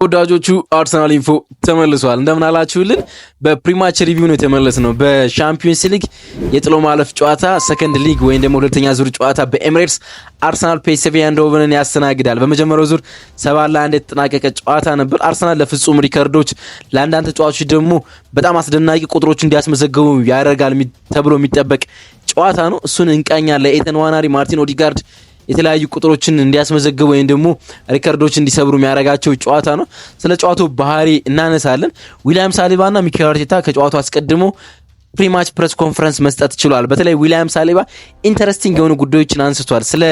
ወዳጆቹ አርሰናል ኢንፎ ተመልሷል። እንደምን አላችሁልን? በፕሪማች ሪቪው ነው የተመለስነው። በሻምፒዮንስ ሊግ የጥሎ ማለፍ ጨዋታ ሰከንድ ሊግ ወይም ደግሞ ሁለተኛ ዙር ጨዋታ በኤሚሬትስ አርሰናል ፒኤስቪ አይንድሆቨንን ያስተናግዳል። በመጀመሪያው ዙር 7-1 የተጠናቀቀ ጨዋታ ነበር። አርሰናል ለፍጹም ሪከርዶች፣ ለአንዳንድ ተጫዋቾች ደግሞ በጣም አስደናቂ ቁጥሮች እንዲያስመዘግቡ ያደርጋል ተብሎ የሚጠበቅ ጨዋታ ነው። እሱን እንቃኛለን። ለኤተን ዋናሪ፣ ማርቲን ኦዲጋርድ የተለያዩ ቁጥሮችን እንዲያስመዘግቡ ወይም ደግሞ ሪከርዶች እንዲሰብሩ የሚያደርጋቸው ጨዋታ ነው። ስለ ጨዋታው ባህሪ እናነሳለን። ዊሊያም ሳሊባና ሚኬል አርቴታ ከጨዋታው አስቀድሞ ፕሪማች ፕሬስ ኮንፈረንስ መስጠት ችሏል። በተለይ ዊሊያም ሳሊባ ኢንተረስቲንግ የሆኑ ጉዳዮችን አንስቷል። ስለ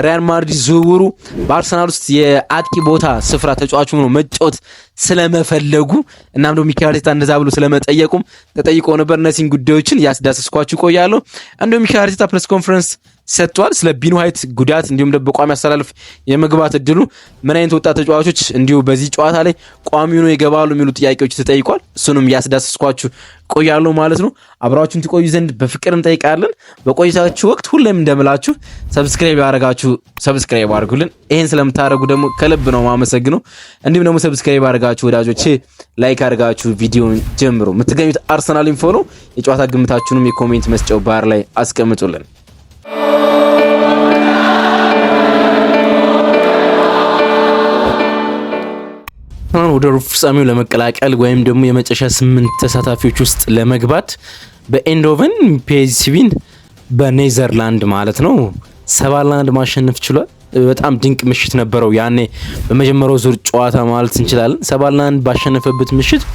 ሪያል ማድሪድ ዝውውሩ፣ በአርሰናል ውስጥ የአጥቂ ቦታ ስፍራ ተጫዋቹ ሆኖ መጫወት ስለመፈለጉ እናም ደግሞ ሚኬል አርቴታ እንደዛ ብሎ ስለመጠየቁም ተጠይቆ ነበር። እነዚህን ጉዳዮችን ያስዳስስኳችሁ ቆያለሁ። እንዲሁም ሚኬል አርቴታ ፕሬስ ኮንፈረንስ ሰጥቷል። ስለ ቢኑ ዋይት ጉዳት እንዲሁም ደግሞ በቋሚ አሰላለፍ የመግባት እድሉ ምን አይነት ወጣት ተጫዋቾች እንዲሁ በዚህ ጨዋታ ላይ ቋሚ ሆነው ይገባሉ የሚሉ ጥያቄዎች ተጠይቋል። እሱንም ያስዳስስኳችሁ ቆያለሁ ማለት ነው። አብራችሁን ትቆዩ ዘንድ በፍቅር እንጠይቃለን። በቆይታችሁ ወቅት ሁሌም እንደምላችሁ ሰብስክራይብ ያደርጋችሁ ሰብስክራይብ አድርጉልን። ይሄን ስለምታደርጉ ደግሞ ከልብ ነው ማመሰግነው። እንዲሁም ደግሞ ሰብስክራይብ አድርጋችሁ ወዳጆቼ ላይክ አድርጋችሁ ቪዲዮን ጀምሩ። የምትገኙት አርሰናል ኢንፎ ነው። የጨዋታ ግምታችሁንም የኮሜንት መስጫው ባር ላይ አስቀምጡልን። ወደ ሩብ ፍጻሜው ለመቀላቀል ወይም ደግሞ የመጨረሻ 8 ተሳታፊዎች ውስጥ ለመግባት በኤንዶቨን ፒኤስቪን በኔዘርላንድ ማለት ነው 7-1 ማሸነፍ ችሏል። በጣም ድንቅ ምሽት ነበረው ያኔ በመጀመሪያው ዙር ጨዋታ ማለት እንችላለን። 7-1 ባሸነፈበት ምሽት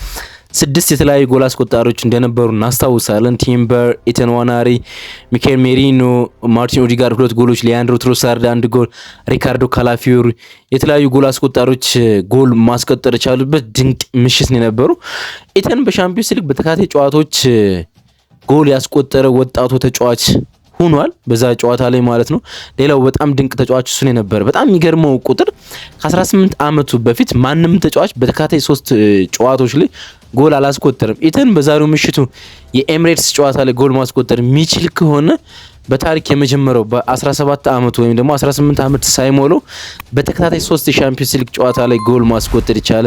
6 የተለያዩ ጎል አስቆጣሪዎች እንደነበሩ እናስታውሳለን። ቲምበር፣ ኤተን ዋናሪ፣ ሚኬል ሜሪኖ፣ ማርቲን ኦዲጋርድ 2 ጎሎች፣ ሊያንድሮ ትሮሳርድ 1 ጎል፣ ሪካርዶ ካላፊዮሪ የተለያዩ ጎል አስቆጣሪዎች ጎል ማስቆጠር የቻሉበት ድንቅ ምሽት ነው የነበሩ። ኤተን በሻምፒዮንስ ሊግ በተከታታይ ጨዋታዎች ጎል ያስቆጠረ ወጣቱ ተጫዋች ሆኗል በዛ ጨዋታ ላይ ማለት ነው። ሌላው በጣም ድንቅ ተጫዋች እሱ ነው የነበረ። በጣም የሚገርመው ቁጥር ከ18 ዓመቱ በፊት ማንም ተጫዋች በተከታታይ 3 ጨዋታዎች ላይ ጎል አላስቆጠረም። ኢተን በዛሬው ምሽቱ የኤሚሬትስ ጨዋታ ላይ ጎል ማስቆጠር የሚችል ከሆነ በታሪክ የመጀመሪያው በ17 ዓመቱ ወይም ደግሞ 18 ዓመት ሳይሞላው በተከታታይ 3 የሻምፒዮንስ ሊግ ጨዋታ ላይ ጎል ማስቆጠር የቻለ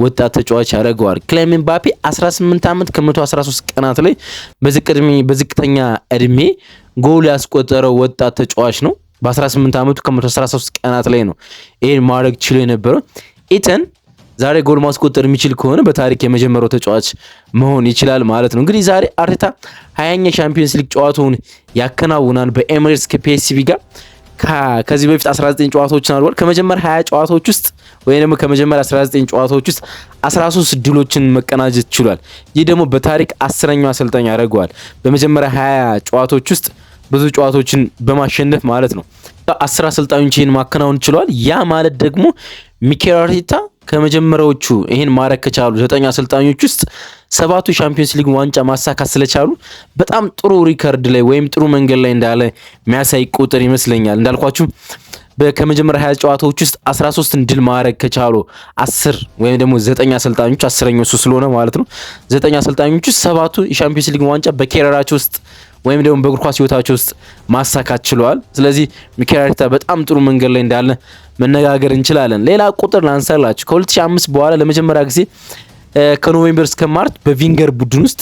ወጣት ተጫዋች ያደርገዋል። ክሌመን ምባፔ 18 ዓመት ከ113 ቀናት ላይ በዝቅተኛ እድሜ ጎል ያስቆጠረው ወጣት ተጫዋች ነው። በ18 ዓመቱ ከ113 ቀናት ላይ ነው ይሄን ማድረግ ችሎ የነበረው። ኢተን ዛሬ ጎል ማስቆጠር የሚችል ከሆነ በታሪክ የመጀመሪያው ተጫዋች መሆን ይችላል ማለት ነው። እንግዲህ ዛሬ አርቴታ 20ኛ ሻምፒዮንስ ሊግ ጨዋታውን ያከናውናል በኤሚሬትስ ከፒኤስቪ ጋር። ከዚህ በፊት 19 ጨዋታዎችን አድርጓል። ከመጀመሪያ 20 ጨዋታዎች ውስጥ ወይ ደግሞ ከመጀመሪያ 19 ጨዋታዎች ውስጥ 13 ድሎችን መቀናጀት ችሏል። ይህ ደግሞ በታሪክ 10ኛው አሰልጣኝ ያደርገዋል። በመጀመሪያ 20 ጨዋታዎች ውስጥ ብዙ ጨዋታዎችን በማሸነፍ ማለት ነው። 10 አሰልጣኞች ይህን ማከናወን ችሏል። ያ ማለት ደግሞ ሚኬል አርቴታ ከመጀመሪያዎቹ ይሄን ማድረግ ከቻሉ 9 አሰልጣኞች ውስጥ 7ቱ ሻምፒዮንስ ሊግ ዋንጫ ማሳካት ስለቻሉ በጣም ጥሩ ሪከርድ ላይ ወይም ጥሩ መንገድ ላይ እንዳለ የሚያሳይ ቁጥር ይመስለኛል። እንዳልኳችሁ ከመጀመሪያ 20 ጨዋታዎች ውስጥ 13ን ድል ማድረግ ከቻሉ 10 ወይም ደግሞ 9 አሰልጣኞች 10ኛው እሱ ስለሆነ ማለት ነው 9 አሰልጣኞች ውስጥ 7ቱ የሻምፒዮንስ ሊግ ዋንጫ በኬሪራቸው ውስጥ ወይም ደግሞ በእግር ኳስ ህይወታቸው ውስጥ ማሳካት ችለዋል። ስለዚህ ሚኬል አርቴታ በጣም ጥሩ መንገድ ላይ እንዳለ መነጋገር እንችላለን። ሌላ ቁጥር ላንሳላችሁ። ከ2005 በኋላ ለመጀመሪያ ጊዜ ከኖቬምበር እስከ ማርች በቪንገር ቡድን ውስጥ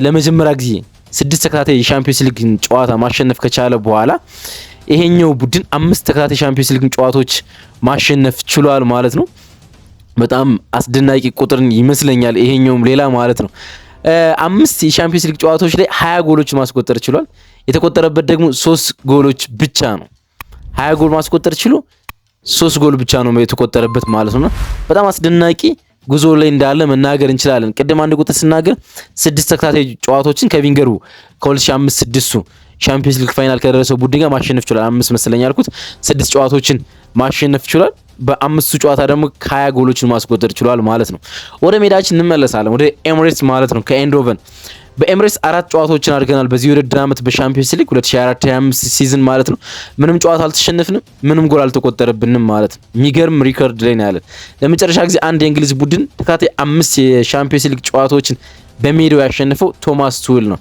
ለመጀመሪያ ጊዜ 6 ተከታታይ የሻምፒዮንስ ሊግ ጨዋታ ማሸነፍ ከቻለ በኋላ ይሄኛው ቡድን 5 ተከታታይ ሻምፒዮንስ ሊግ ጨዋታዎች ማሸነፍ ችሏል ማለት ነው። በጣም አስደናቂ ቁጥር ይመስለኛል ይሄኛውም ሌላ ማለት ነው። 5 የሻምፒዮንስ ሊግ ጨዋታዎች ላይ 20 ጎሎች ማስቆጠር ችሏል። የተቆጠረበት ደግሞ 3 ጎሎች ብቻ ነው። 20 ጎል ማስቆጠር ችሎ 3 ጎል ብቻ ነው የተቆጠረበት ማለት ነው። በጣም አስደናቂ ጉዞ ላይ እንዳለ መናገር እንችላለን። ቅድም አንድ ቁጥር ስናገር 6 ተከታታይ ጨዋታዎችን ከቪንገሩ ከ2005 6ቱ ሻምፒዮንስ ሊግ ፋይናል ከደረሰው ቡድን ጋር ማሸነፍ ችሏል። 5 መሰለኝ ያልኩት 6 ጨዋታዎችን ማሸነፍ ችሏል። በ5ቱ ጨዋታ ደግሞ 20 ጎሎችን ማስቆጠር ችሏል ማለት ነው። ወደ ሜዳችን እንመለሳለን። ወደ ኤሚሬትስ ማለት ነው ከኤንዶቨን በኤሚሬትስ 4 ጨዋታዎችን አድርገናል በዚህ ውድድር ዓመት በሻምፒዮንስ ሊግ 2024-25 ሲዝን ማለት ነው። ምንም ጨዋታ አልተሸነፍንም፣ ምንም ጎል አልተቆጠረብንም ማለት ነው። የሚገርም ሪከርድ ላይ ነው ያለን። ለመጨረሻ ጊዜ አንድ የእንግሊዝ ቡድን ተከታታይ 5 የሻምፒዮንስ ሊግ ጨዋታዎችን በሜዳው ያሸነፈው ቶማስ ቱዌል ነው።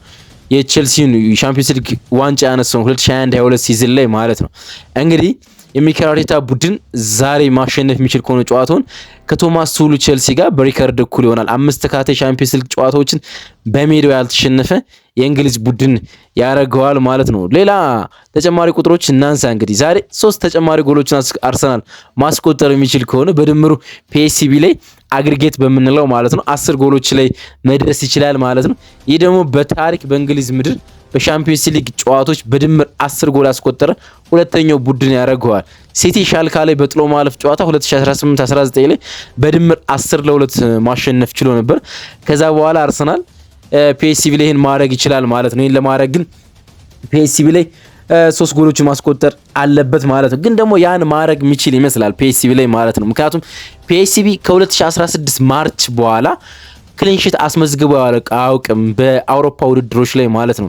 የቼልሲን ሻምፒዮንስ ሊግ ዋንጫ ያነሳው 2021-22 ሲዝን ላይ ማለት ነው። እንግዲህ የሚኬል አርቴታ ቡድን ዛሬ ማሸነፍ የሚችል ከሆነ ጨዋታውን ከቶማስ ቱሉ ቼልሲ ጋር በሪከርድ እኩል ይሆናል። 5 ተከታታይ ቻምፒየንስ ሊግ ጨዋታዎችን በሜዳው ያልተሸነፈ የእንግሊዝ ቡድን ያደርገዋል ማለት ነው። ሌላ ተጨማሪ ቁጥሮች እናንሳ። እንግዲህ ዛሬ 3 ተጨማሪ ጎሎችን አርሰናል ማስቆጠር የሚችል ከሆነ በድምሩ ፒኤስቪ ላይ አግሪጌት በምንለው ማለት ነው 10 ጎሎች ላይ መድረስ ይችላል ማለት ነው። ይህ ደግሞ በታሪክ በእንግሊዝ ምድር በሻምፒዮንስ ሊግ ጨዋታዎች በድምር 10 ጎል ያስቆጠረ ሁለተኛው ቡድን ያደርገዋል። ሲቲ ሻልካ ላይ በጥሎ ማለፍ ጨዋታ 2018-19 ላይ በድምር 10-2 ማሸነፍ ችሎ ነበር። ከዛ በኋላ አርሰናል ፒኤስቪ ላይ ይህን ማድረግ ይችላል ማለት ነው። ይህን ለማድረግ ግን ፒኤስቪ ላይ 3 ጎሎችን ማስቆጠር አለበት ማለት ነው። ግን ደግሞ ያን ማድረግ የሚችል ይመስላል ፒኤስቪ ላይ ማለት ነው። ምክንያቱም ፒኤስቪ ከ2016 ማርች በኋላ ክሊንሺት አስመዝግቦ አያውቅም በአውሮፓ ውድድሮች ላይ ማለት ነው።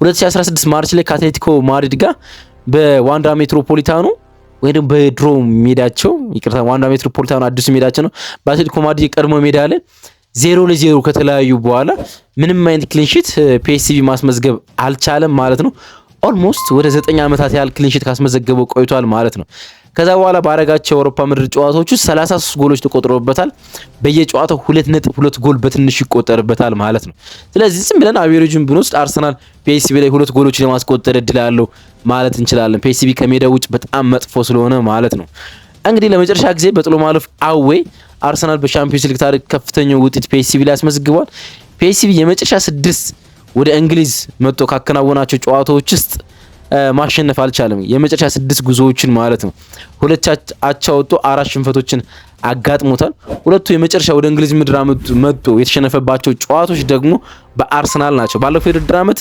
2016 ማርች ላይ ከአትሌቲኮ ማድሪድ ጋር በዋንዳ ሜትሮፖሊታኑ ወይም በድሮ ሜዳቸው ይቅርታ፣ ዋንዳ ሜትሮፖሊታኑ አዲሱ ሜዳቸው ነው። በአትሌቲኮ ማድሪድ የቀድሞ ሜዳ ላይ 0-0 ከተለያዩ በኋላ ምንም አይነት ክሊንሺት ፒኤስቪ ማስመዝገብ አልቻለም ማለት ነው። ኦልሞስት ወደ 9 ዓመታት ያህል ክሊንሺት ካስመዘገበው ቆይቷል ማለት ነው። ከዛ በኋላ ባረጋቸው የአውሮፓ ምድር ጨዋታዎች ውስጥ 33 ጎሎች ተቆጥረውበታል። በየጨዋታው 2.2 ጎል በትንሽ ይቆጠርበታል ማለት ነው። ስለዚህ ዝም ብለን አቬሬጁን ብንወስድ አርሰናል ፒኤስቪ ላይ 2 ጎሎችን የማስቆጠር እድል አለው ማለት እንችላለን። ፒኤስቪ ከሜዳ ውጭ በጣም መጥፎ ስለሆነ ማለት ነው። እንግዲህ ለመጨረሻ ጊዜ በጥሎ ማለፍ አዌ አርሰናል በሻምፒዮንስ ሊግ ታሪክ ከፍተኛው ውጤት ፒኤስቪ ላይ ያስመዝግቧል። ፒኤስቪ የመጨረሻ 6 ወደ እንግሊዝ መጥቶ ካከናወናቸው ጨዋታዎች ውስጥ ማሸነፍ አልቻለም። የመጨረሻ 6 ጉዞዎችን ማለት ነው። 2 አቻ ወጥቶ 4 ሽንፈቶችን አጋጥሞታል። ሁለቱ የመጨረሻ ወደ እንግሊዝ ምድር መጥቶ የተሸነፈባቸው ጨዋታዎች ደግሞ በአርሰናል ናቸው። ባለፈው የውድድር ዓመት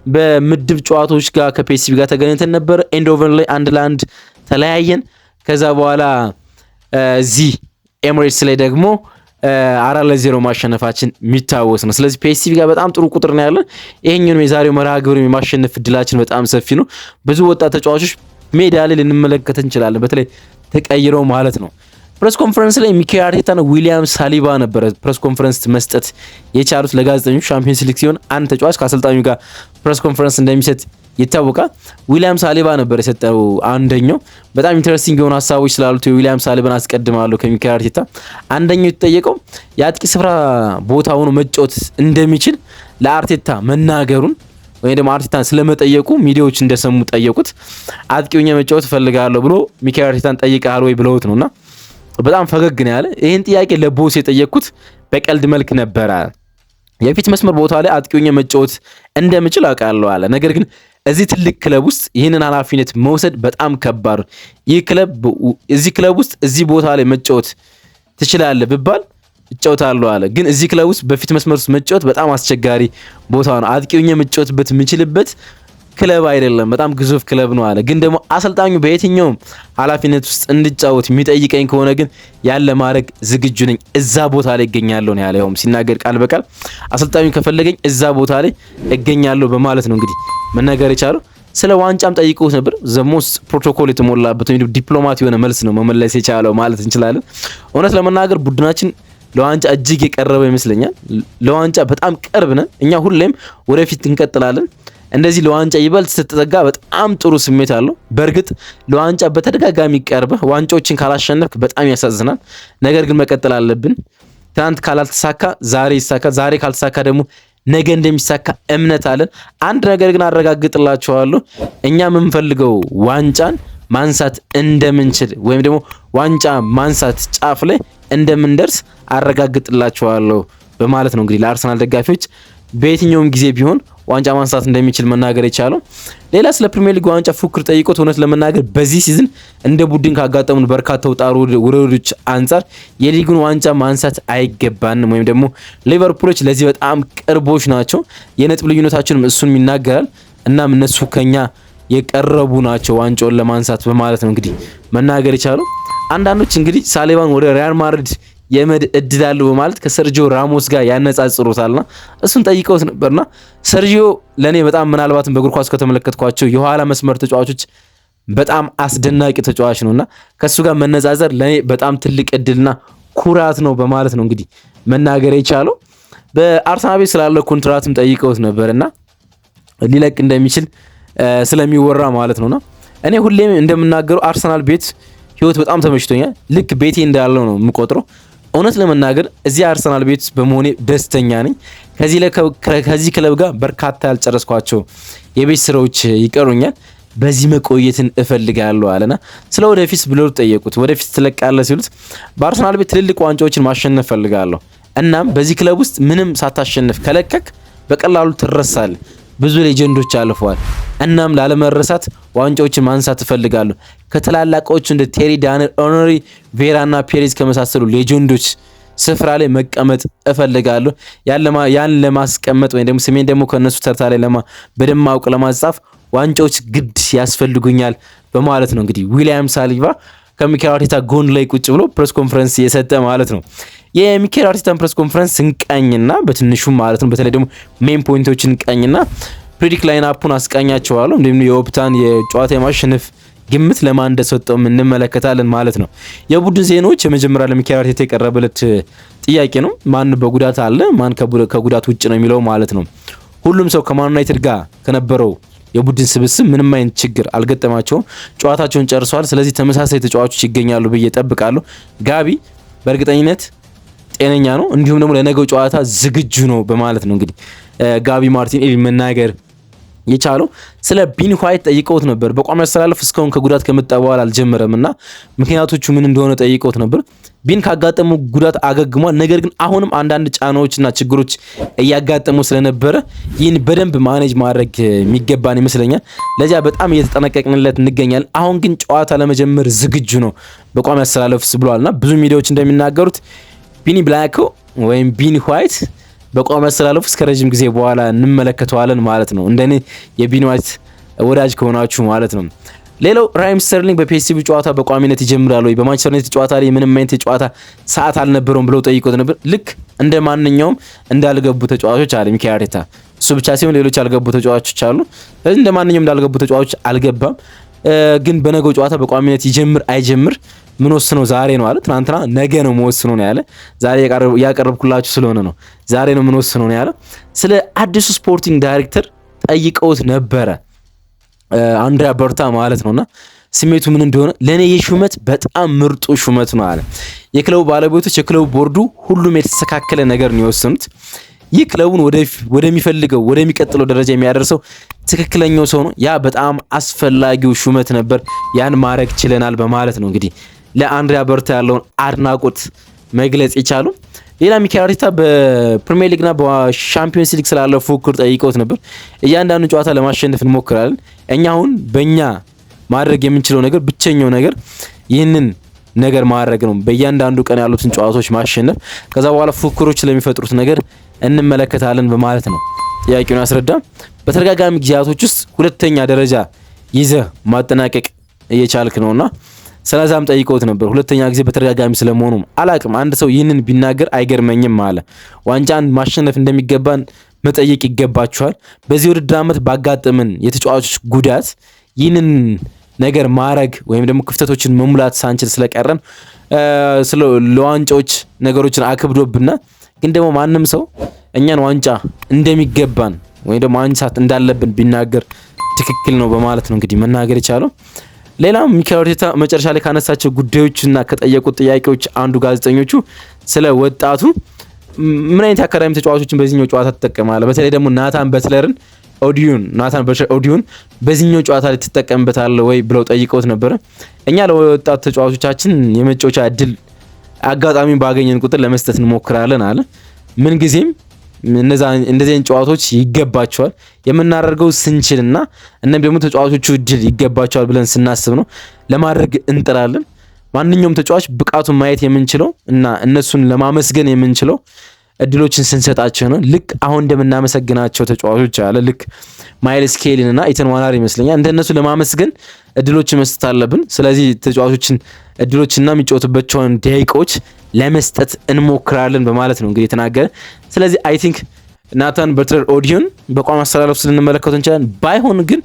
በምድብ ጨዋታዎች ጋር ከፒኤስቪ ጋር ተገናኝተን ነበር። ኤንዶቨን ላይ 1-1 ተለያየን። ከዛ በኋላ እዚህ ኤምሬትስ ላይ ደግሞ 4-0 ማሸነፋችን የሚታወስ ነው። ስለዚህ ፒኤስቪ ጋር በጣም ጥሩ ቁጥር ነው ያለን። ይሄኛው የዛሬው መርሃ ግብር የማሸነፍ እድላችን በጣም ሰፊ ነው። ብዙ ወጣት ተጫዋቾች ሜዳ ላይ ልንመለከት እንችላለን፣ በተለይ ተቀይረው ማለት ነው። ፕሬስ ኮንፈረንስ ላይ ሚኬል አርቴታና ዊሊያም ሳሊባ ነበረ ፕሬስ ኮንፈረንስ መስጠት የቻሉት ለጋዜጠኞች። ሻምፒዮንስ ሊግ ሲሆን አንድ ተጫዋች ከአሰልጣኙ ጋር ፕሬስ ኮንፈረንስ እንደሚሰጥ ይታወቃል። ዊሊያም ሳሊባ ነበር የሰጠው አንደኛው። በጣም ኢንተረስቲንግ የሆኑ ሀሳቦች ስላሉት የዊሊያም ሳሊባን አስቀድማለሁ ከሚኬል አርቴታ። አንደኛው የተጠየቀው የአጥቂ ስፍራ ቦታውን መጫወት እንደሚችል ለአርቴታ መናገሩን ወይ ደግሞ አርቴታን ስለመጠየቁ ሚዲያዎች እንደሰሙ ጠየቁት። አጥቂውኛ መጫወት ፈልጋለሁ ብሎ ሚኬል አርቴታን ጠይቀሃል ወይ ብለውት ነውና በጣም ፈገግ ነው ያለ። ይህን ጥያቄ ለቦስ የጠየቅኩት በቀልድ መልክ ነበረ። የፊት መስመር ቦታ ላይ አጥቂውኛ መጫወት እንደምችል አውቃለሁ አለ። ነገር ግን እዚህ ትልቅ ክለብ ውስጥ ይህንን ኃላፊነት መውሰድ በጣም ከባድ። እዚህ ክለብ ውስጥ እዚህ ቦታ ላይ መጫወት ትችላለህ ብባል እጫወታለሁ አለ። ግን እዚህ ክለብ ውስጥ በፊት መስመር ውስጥ መጫወት በጣም አስቸጋሪ ቦታ ነው። አጥቂውኛ መጫወትበት የምችልበት ክለብ አይደለም፣ በጣም ግዙፍ ክለብ ነው አለ። ግን ደግሞ አሰልጣኙ በየትኛውም ኃላፊነት ውስጥ እንድጫወት የሚጠይቀኝ ከሆነ ግን ያለ ማድረግ ዝግጁ ነኝ፣ እዛ ቦታ ላይ እገኛለሁ ነው ያለ። ያውም ሲናገር ቃል በቃል አሰልጣኙ ከፈለገኝ እዛ ቦታ ላይ እገኛለሁ በማለት ነው እንግዲህ መናገር የቻለው። ስለ ዋንጫም ጠይቀውት ነበር። ዘሞስ ፕሮቶኮል የተሞላበት ወይ ዲፕሎማት የሆነ መልስ ነው መመለስ የቻለው ማለት እንችላለን። እውነት ለመናገር ቡድናችን ለዋንጫ እጅግ የቀረበ ይመስለኛል። ለዋንጫ በጣም ቅርብ ነን እኛ። ሁሌም ወደፊት እንቀጥላለን። እንደዚህ ለዋንጫ ይበልጥ ስትጠጋ በጣም ጥሩ ስሜት አለው። በእርግጥ ለዋንጫ በተደጋጋሚ ቀርበህ ዋንጫዎችን ካላሸነፍክ በጣም ያሳዝናል። ነገር ግን መቀጠል አለብን። ትናንት ካላልተሳካ ዛሬ ይሳካ፣ ዛሬ ካልተሳካ ደግሞ ነገ እንደሚሳካ እምነት አለን። አንድ ነገር ግን አረጋግጥላችኋለሁ፣ እኛ የምንፈልገው ዋንጫን ማንሳት እንደምንችል ወይም ደግሞ ዋንጫ ማንሳት ጫፍ ላይ እንደምንደርስ አረጋግጥላችኋለሁ በማለት ነው እንግዲህ ለአርሰናል ደጋፊዎች በየትኛውም ጊዜ ቢሆን ዋንጫ ማንሳት እንደሚችል መናገር የቻለው። ሌላ ስለ ፕሪሚየር ሊግ ዋንጫ ፉክክር ጠይቆት እውነት ለመናገር በዚህ ሲዝን እንደ ቡድን ካጋጠሙን በርካታ ውጣ ውረዶች አንጻር የሊጉን ዋንጫ ማንሳት አይገባንም ወይም ደግሞ ሊቨርፑሎች ለዚህ በጣም ቅርቦች ናቸው። የነጥብ ልዩነታችንም እሱን ይናገራል። እናም እነሱ ከኛ የቀረቡ ናቸው ዋንጫውን ለማንሳት በማለት ነው እንግዲህ መናገር የቻለው። አንዳንዶች እንግዲህ ሳሊባን ወደ ሪያል ማድሪድ የመድ እድል አለው በማለት ከሰርጂዮ ራሞስ ጋር ያነጻጽሩታልና እሱን ጠይቀውት ነበርና ሰርጂዮ ለኔ በጣም ምናልባትም በእግር ኳስ ከተመለከትኳቸው የኋላ መስመር ተጫዋቾች በጣም አስደናቂ ተጫዋች ነውና ከሱ ጋር መነጻጸር ለኔ በጣም ትልቅ እድልና ኩራት ነው በማለት ነው እንግዲህ መናገር የቻለው። በአርሰናል ቤት ስላለው ኮንትራትም ጠይቀውት ነበርና ሊለቅ እንደሚችል ስለሚወራ ማለት ነውና እኔ ሁሌም እንደምናገረው አርሰናል ቤት ህይወት በጣም ተመችቶኛል። ልክ ቤቴ እንዳለው ነው የምቆጥረው። እውነት ለመናገር እዚህ አርሰናል ቤት በመሆኔ ደስተኛ ነኝ። ከዚህ ክለብ ጋር በርካታ ያልጨረስኳቸው የቤት ስራዎች ይቀሩኛል። በዚህ መቆየትን እፈልጋለሁ አለና ስለ ወደፊት ብሎ ጠየቁት። ወደፊት ትለቃለህ ሲሉት በአርሰናል ቤት ትልልቅ ዋንጫዎችን ማሸነፍ ፈልጋለሁ። እናም በዚህ ክለብ ውስጥ ምንም ሳታሸንፍ ከለቀቅ በቀላሉ ትረሳለህ። ብዙ ሌጀንዶች አልፈዋል። እናም ላለመረሳት ዋንጫዎችን ማንሳት እፈልጋለሁ። ከትላላቆቹ እንደ ቴሪ፣ ዳንኤል ኦነሪ፣ ቬራና ፔሬዝ ከመሳሰሉ ሌጀንዶች ስፍራ ላይ መቀመጥ እፈልጋለሁ። ያን ለማስቀመጥ ወይም ደግሞ ስሜን ደግሞ ከነሱ ተርታ ላይ በደማቅ ለማጻፍ ዋንጫዎች ግድ ያስፈልጉኛል በማለት ነው እንግዲህ ዊሊያም ሳሊባ ከሚኬል አርቴታ ጎን ላይ ቁጭ ብሎ ፕሬስ ኮንፈረንስ የሰጠ ማለት ነው። የሚኬል አርቴታን ፕሬስ ኮንፈረንስ ስንቃኝና በትንሹ ማለት ነው በተለይ ደግሞ ሜን ፖይንቶችን እንቃኝና ፕሪዲክት ላይን አፑን አስቃኛቸዋለሁ። እንዲሁም የኦፕታን የጨዋታ የማሸነፍ ግምት ለማን እንደሰጠው እንመለከታለን ማለት ነው። የቡድን ዜናዎች የመጀመሪያ ለሚኬል አርቴታ የቀረበለት ጥያቄ ነው። ማን በጉዳት አለ፣ ማን ከጉዳት ውጭ ነው የሚለው ማለት ነው። ሁሉም ሰው ከማን ዩናይትድ ጋር ከነበረው የቡድን ስብስብ ምንም አይነት ችግር አልገጠማቸውም። ጨዋታቸውን ጨርሰዋል። ስለዚህ ተመሳሳይ ተጫዋቾች ይገኛሉ ብዬ ጠብቃለሁ። ጋቢ በእርግጠኝነት ጤነኛ ነው፣ እንዲሁም ደግሞ ለነገው ጨዋታ ዝግጁ ነው በማለት ነው እንግዲህ ጋቢ ማርቲኔሊ መናገር የቻለው። ስለ ቢን ዋይት ጠይቀውት ነበር። በቋሚ አስተላለፍ እስካሁን ከጉዳት ከመጣ በኋላ አልጀመረም እና ምክንያቶቹ ምን እንደሆነ ጠይቀውት ነበር። ቢን ካጋጠሙ ጉዳት አገግሟል። ነገር ግን አሁንም አንዳንድ ጫናዎችና ችግሮች እያጋጠሙ ስለነበረ ይህን በደንብ ማኔጅ ማድረግ የሚገባን ይመስለኛል። ለዚያ በጣም እየተጠነቀቅንለት እንገኛለን። አሁን ግን ጨዋታ ለመጀመር ዝግጁ ነው በቋሚ አስተላለፍ ብሏልና ብዙ ሚዲያዎች እንደሚናገሩት ቢኒ ብላኮ ወይም ቢን ዋይት በቋሚ አስተላለፍ እስከ ረጅም ጊዜ በኋላ እንመለከተዋለን ማለት ነው። እንደኔ የቢን ዋይት ወዳጅ ከሆናችሁ ማለት ነው። ሌላው ራሂም ስተርሊንግ በፒኤስቪ ጨዋታ በቋሚነት ይጀምራል ወይ? በማንቸስተር ዩናይትድ ጨዋታ ላይ ምንም አይነት የጨዋታ ሰዓት አልነበረውም ብለው ጠይቆት ነበር። ልክ እንደ ማንኛውም እንዳልገቡ ተጫዋቾች አለ ሚኬል አርቴታ። እሱ ብቻ ሲሆን ሌሎች ያልገቡ ተጫዋቾች አሉ። ስለዚህ እንደ ማንኛውም እንዳልገቡ ተጫዋቾች አልገባም። ግን በነገው ጨዋታ በቋሚነት ይጀምር አይጀምር ምን ወስነው ዛሬ ነው አለ። ትናንትና ነገ ነው መወስነው ነው ያለ። ዛሬ ያቀረብኩላችሁ ስለሆነ ነው ዛሬ ነው ምን ወስነው ነው ያለ። ስለ አዲሱ ስፖርቲንግ ዳይሬክተር ጠይቀውት ነበረ አንድሪያ በርታ ማለት ነውና ስሜቱ ምን እንደሆነ ለኔ የሹመት በጣም ምርጡ ሹመት ነው አለ። የክለቡ ባለቤቶች የክለቡ ቦርዱ ሁሉም የተስተካከለ ነገር ነው የወሰኑት። ይህ ክለቡን ወደሚፈልገው ወደሚቀጥለው ደረጃ የሚያደርሰው ትክክለኛው ሰው ነው። ያ በጣም አስፈላጊው ሹመት ነበር። ያን ማድረግ ችለናል በማለት ነው እንግዲህ ለአንድሪያ በርታ ያለውን አድናቆት መግለጽ ይቻሉ። ሌላ ሚኬል አርቴታ በፕሪሚየር ሊግና በሻምፒዮንስ ሊግ ስላለው ፉክክር ጠይቀውት ነበር። እያንዳንዱ ጨዋታ ለማሸነፍ እንሞክራለን። እኛ አሁን በእኛ ማድረግ የምንችለው ነገር ብቸኛው ነገር ይህንን ነገር ማድረግ ነው። በእያንዳንዱ ቀን ያሉትን ጨዋታዎች ማሸነፍ፣ ከዛ በኋላ ፉክክሮች ለሚፈጥሩት ነገር እንመለከታለን በማለት ነው ጥያቄውን ያስረዳ። በተደጋጋሚ ጊዜያቶች ውስጥ ሁለተኛ ደረጃ ይዘህ ማጠናቀቅ እየቻልክ ነውና ስለዛም ጠይቀውት ነበር። ሁለተኛ ጊዜ በተደጋጋሚ ስለመሆኑ አላቅም። አንድ ሰው ይህንን ቢናገር አይገርመኝም አለ። ዋንጫን ማሸነፍ እንደሚገባን መጠየቅ ይገባቸዋል። በዚህ ውድድር ዓመት ባጋጠምን የተጫዋቾች ጉዳት ይህንን ነገር ማድረግ ወይም ደግሞ ክፍተቶችን መሙላት ሳንችል ስለቀረን ለዋንጫዎች ነገሮችን አክብዶብና ግን ደግሞ ማንም ሰው እኛን ዋንጫ እንደሚገባን ወይም ደግሞ ማንሳት እንዳለብን ቢናገር ትክክል ነው በማለት ነው እንግዲህ መናገር የቻለው። ሌላም ሚኬል አርቴታ መጨረሻ ላይ ካነሳቸው ጉዳዮችና ከጠየቁት ጥያቄዎች አንዱ ጋዜጠኞቹ ስለ ወጣቱ ምን አይነት አካዳሚ ተጫዋቾችን በዚህኛው ጨዋታ ተጠቀማለ፣ በተለይ ደግሞ ናታን በትለር ኦዲዮን በዚህኛው ጨዋታ ላይ ተጠቀምበታለህ ወይ ብለው ጠይቀውት ነበረ። እኛ ለወጣቱ ተጫዋቾቻችን የመጫወቻ እድል አጋጣሚ ባገኘን ቁጥር ለመስጠት እንሞክራለን አለ። ምን ጊዜም እንደዚህ ጨዋታዎች ይገባቸዋል የምናደርገው ስንችልና እናም ደግሞ ተጫዋቾቹ እድል ይገባቸዋል ብለን ስናስብ ነው ለማድረግ እንጥራለን። ማንኛውም ተጫዋች ብቃቱን ማየት የምንችለው እና እነሱን ለማመስገን የምንችለው እድሎችን ስንሰጣቸው ነው። ልክ አሁን እንደምናመሰግናቸው ተጫዋቾች አለ ልክ ማይልስ ስኬሊን እና ኢተን ዋናር ይመስለኛል እንደነሱ ለማመስገን እድሎችን መስጠት አለብን። ስለዚህ ተጫዋቾችን እድሎችና የሚጫወቱባቸውን ደቂቃዎች ለመስጠት እንሞክራለን በማለት ነው እንግዲህ የተናገረ። ስለዚህ አይ ቲንክ ናታን በትለር ኦዲዮን በቋሚ አስተላለፍ ልንመለከተው እንችላለን። ባይሆን ግን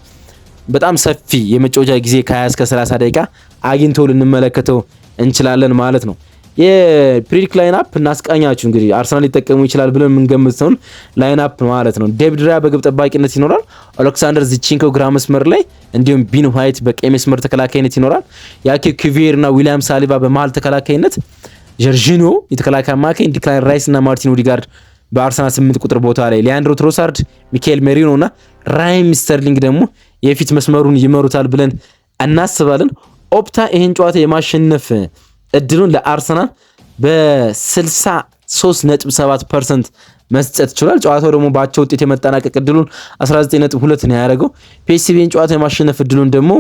በጣም ሰፊ የመጫወቻ ጊዜ ከ20 እስከ 30 ደቂቃ አግኝቶ ልንመለከተው እንችላለን ማለት ነው። የፕሪዲክት ላይን አፕ እናስቃኛችሁ። እንግዲህ አርሰናል ሊጠቀሙ ይችላል ብለን የምንገምተውን ላይን አፕ ማለት ነው። ዴቪድ ራያ በግብ ጠባቂነት ይኖራል። ኦሌክሳንደር ዚንቼንኮ ግራ መስመር ላይ እንዲሁም ቢን ዋይት በቀኝ መስመር ተከላካይነት ይኖራል። ያኪ ኩቪየር እና ዊሊያም ሳሊባ በመሃል ተከላካይነት፣ ጀርጂኒዮ የተከላካይ አማካኝ፣ ዲክላን ራይስ እና ማርቲን ኦዲጋርድ በአርሰናል 8 ቁጥር ቦታ ላይ፣ ሊያንድሮ ትሮሳርድ፣ ሚካኤል ሜሪኖ እና ራሂም ስተርሊንግ ደግሞ የፊት መስመሩን ይመሩታል ብለን እናስባለን። ኦፕታ ይህን ጨዋታ የማሸነፍ እድሉን ለአርሰናል በ63.7% መስጠት ይችላል። ጨዋታው ደግሞ በአቻ ውጤት የመጠናቀቅ እድሉን 19.2 ነው ያደረገው። ፒኤስቪን ጨዋታ የማሸነፍ እድሉን ደግሞ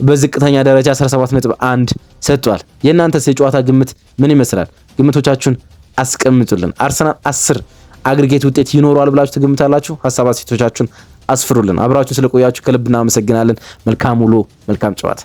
በዝቅተኛ ደረጃ 17.1 ሰጥቷል። የእናንተስ የጨዋታ ግምት ምን ይመስላል? ግምቶቻችሁን አስቀምጡልን። አርሰናል 10 አግሪጌት ውጤት ይኖረዋል ብላችሁ ትገምታላችሁ? ሀሳብ አስተያየቶቻችሁን አስፍሩልን። አብራችሁ ስለቆያችሁ ከልብ እናመሰግናለን። መልካም ውሎ፣ መልካም ጨዋታ